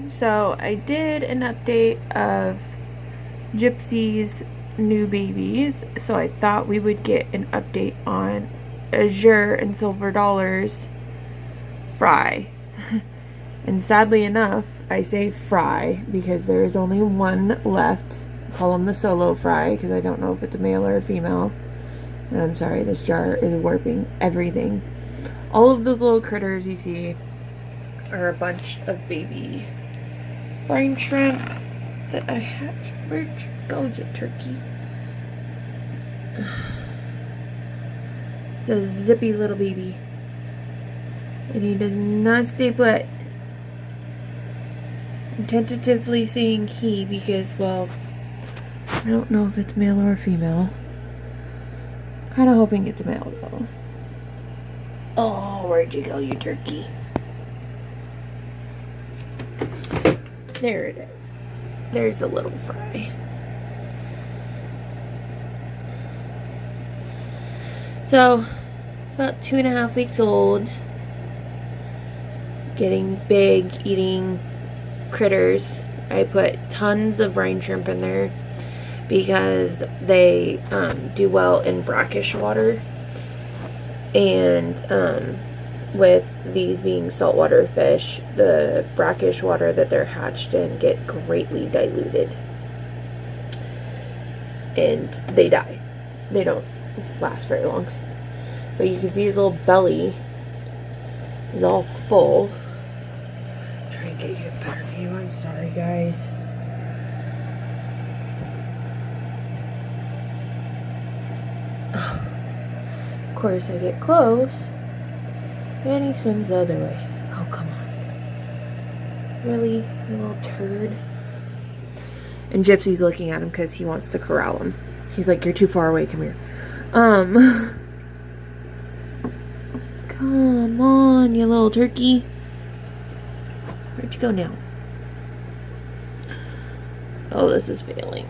So I did an update of Gypsy's new babies, so I thought we would get an update on Azure and Silver Dollar's fry. And sadly enough, I say fry because there is only one left. I call him the solo fry because I don't know if it's a male or a female. And I'm sorry, this jar is warping everything. All of those little critters you see are a bunch of baby brine shrimp that I hatched. Where'd you go, you turkey? It's a zippy little baby. And he does not stay put. I'm tentatively saying he because, well, I don't know if it's male or female. Kind of hoping it's a male, though. Oh, where'd you go, you turkey? There it is. There's the little fry. So, it's about 2.5 weeks old. Getting big, eating critters. I put tons of brine shrimp in there because they do well in brackish water. And with these being saltwater fish, the brackish water that they're hatched in get greatly diluted. And they die. They don't last very long. But you can see his little belly is all full. I'm trying to get you a better view. I'm sorry, guys. Oh. Of course, I get close. And he swims the other way. Oh, come on. Really? You little turd? And Gypsy's looking at him because he wants to corral him. He's like, you're too far away. Come here. Come on, you little turkey. Where'd you go now? Oh, this is failing.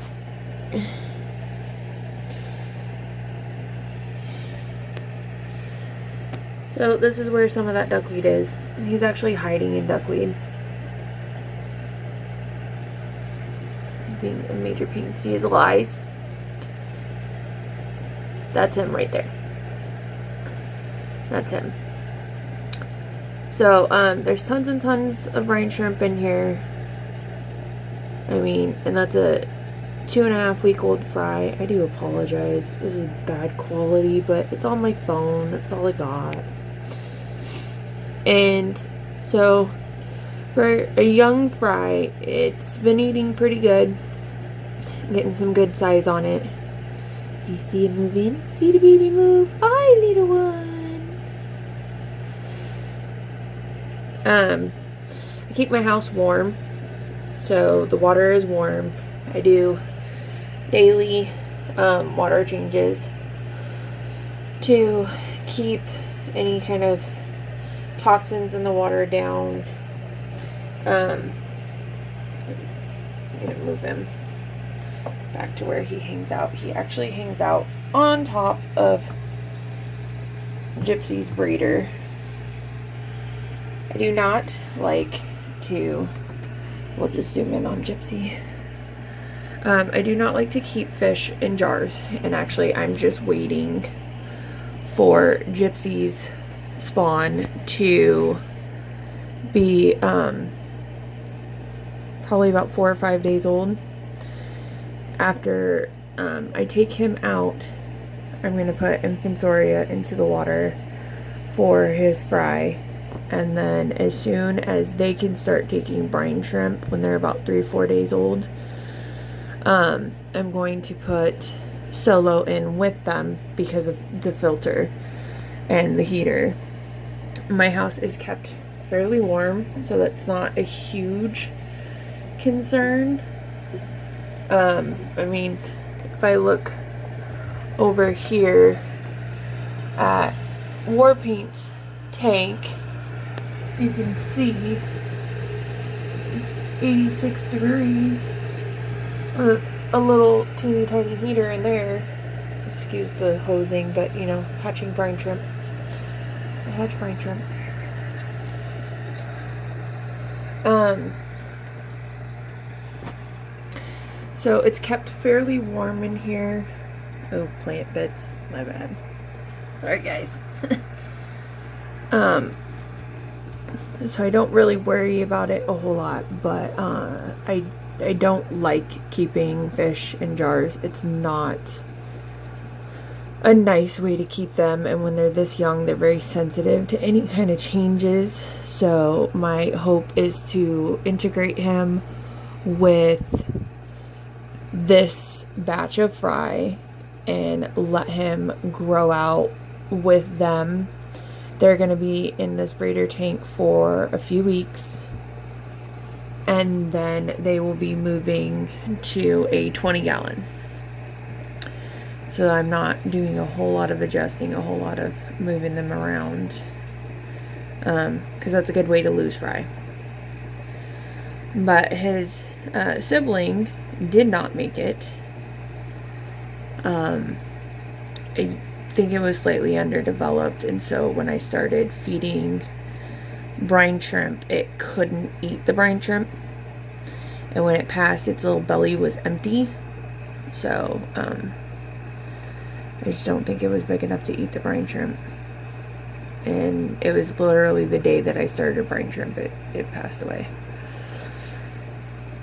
So this is where some of that duckweed is. He's actually hiding in duckweed. He's being a major pain. See his little eyes? That's him right there. That's him. So, there's tons and tons of brine shrimp in here. I mean, and that's a 2.5 week old fry. I do apologize. This is bad quality, but it's on my phone. That's all I got. And so for a young fry, it's been eating pretty good. Getting some good size on it. You see it moving? See the baby move? Hi, little one. I keep my house warm, so the water is warm. I do daily water changes to keep any kind of toxins in the water down. I'm gonna move him back to where he hangs out. He actually hangs out on top of Gypsy's breeder. I do not like to, we'll just zoom in on Gypsy. I do not like to keep fish in jars, and actually I'm just waiting for Gypsy's spawn to be probably about 4 or 5 days old. After I take him out, I'm going to put Infansoria into the water for his fry, and then as soon as they can start taking brine shrimp when they're about 3 or 4 days old, I'm going to put Solo in with them because of the filter and the heater. My house is kept fairly warm, so that's not a huge concern. I mean, if I look over here at Warpaint's tank, you can see it's 86 degrees with a little teeny tiny heater in there. Excuse the hosing, but you know, hatching brine shrimp. I hatch brine shrimp. So it's kept fairly warm in here. Oh, plant bits, my bad. Sorry guys. So I don't really worry about it a whole lot, but I don't like keeping fish in jars. It's not a nice way to keep them, and when they're this young, they're very sensitive to any kind of changes. So my hope is to integrate him with this batch of fry and let him grow out with them. They're going to be in this breeder tank for a few weeks, and then they will be moving to a 20-gallon. So I'm not doing a whole lot of adjusting, a whole lot of moving them around, because that's a good way to lose fry. But his sibling did not make it. I think it was slightly underdeveloped, and so when I started feeding brine shrimp, it couldn't eat the brine shrimp, and when it passed, its little belly was empty. So I just don't think it was big enough to eat the brine shrimp. And it was literally the day that I started brine shrimp, it passed away.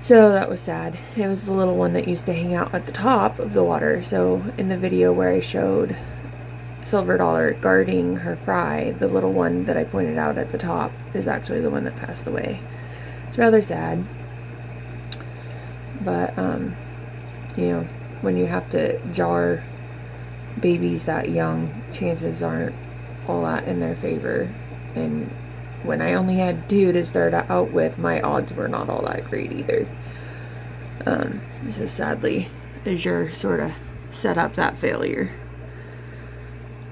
So that was sad. It was the little one that used to hang out at the top of the water. So in the video where I showed Silver Dollar guarding her fry, the little one that I pointed out at the top is actually the one that passed away. It's rather sad. But, you know, when you have to jar babies that young, chances aren't all that in their favor. And when I only had 2 to start out with, my odds were not all that great either. So sadly, Azure sort of set up that failure.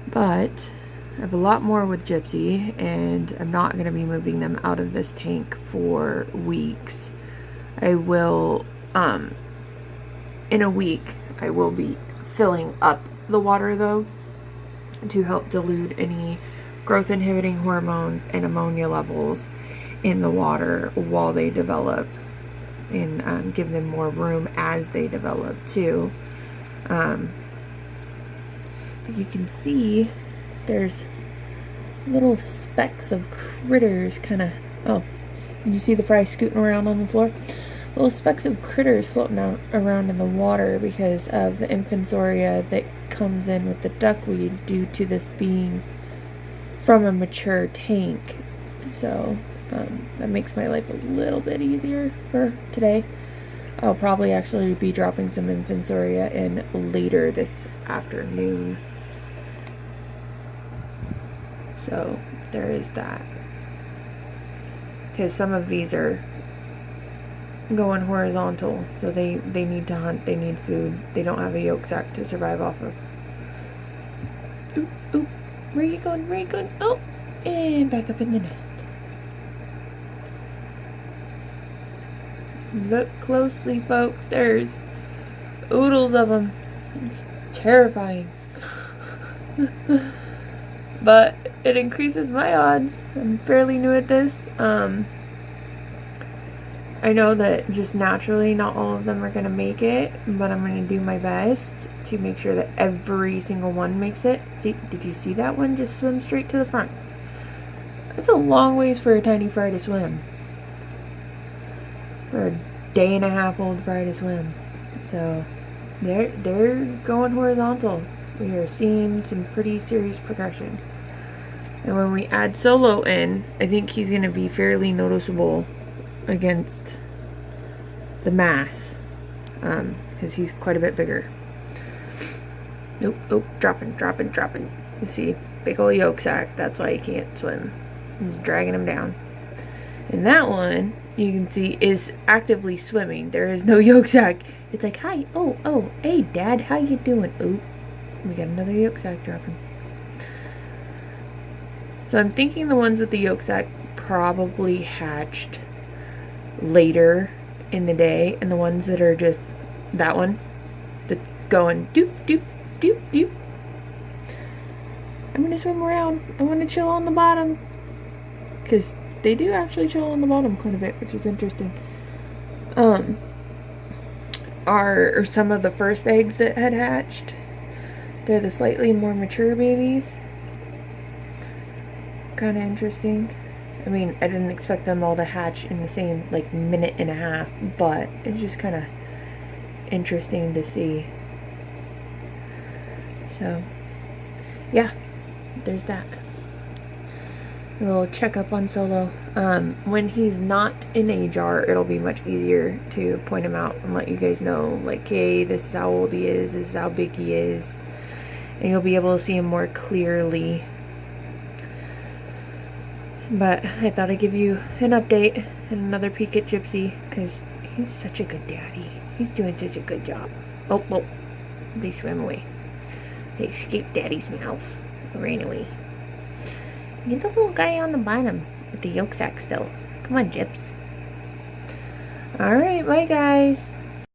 But I have a lot more with Gypsy, and I'm not going to be moving them out of this tank for weeks. I will, in a week, I will be filling up the water though, to help dilute any growth inhibiting hormones and ammonia levels in the water while they develop, and give them more room as they develop too. You can see there's little specks of critters kind of, oh, did you see the fry scooting around on the floor? Little specks of critters floating around in the water because of the infansoria that comes in with the duckweed due to this being from a mature tank. So that makes my life a little bit easier for today. I'll probably actually be dropping some infansoria in later this afternoon. So there is that. Because some of these are going horizontal, so they need to hunt, they need food, they don't have a yolk sac to survive off of. Oop, oop, where you going, where you going? Oh, and back up in the nest. Look closely, folks, there's oodles of them. It's terrifying. But it increases my odds. I'm fairly new at this. I know that just naturally not all of them are going to make it, but I'm going to do my best to make sure that every single one makes it. See, did you see that one just swim straight to the front? That's a long ways for a tiny fry to swim. For a day-and-a-half old fry to swim. So they're going horizontal. We are seeing some pretty serious progression. And when we add Solo in, I think he's going to be fairly noticeable against the mass, because he's quite a bit bigger. Nope, oh, dropping. You see, big ol' yolk sac, that's why he can't swim. He's dragging him down. And that one, you can see, is actively swimming. There is no yolk sac. It's like, hi, oh, hey dad, how you doing? Oh, we got another yolk sac dropping. So I'm thinking the ones with the yolk sac probably hatched later in the day, and the ones that are just that one that's going doop doop doop doop, I'm gonna swim around. I want to chill on the bottom, because they do actually chill on the bottom quite a bit, which is interesting. are some of the first eggs that had hatched. They're the slightly more mature babies. Kind of interesting. I mean, I didn't expect them all to hatch in the same, like, minute and a half, but it's just kind of interesting to see. So, yeah, there's that. A little checkup on Solo. When he's not in a jar, it'll be much easier to point him out and let you guys know, like, hey, this is how old he is, this is how big he is, and you'll be able to see him more clearly. But I thought I'd give you an update and another peek at Gypsy, because he's such a good daddy. He's doing such a good job. Oh, they swam away. They escaped Daddy's mouth. Ran away. Get the little guy on the bottom with the yolk sac still. Come on, Gyps. Alright, bye guys.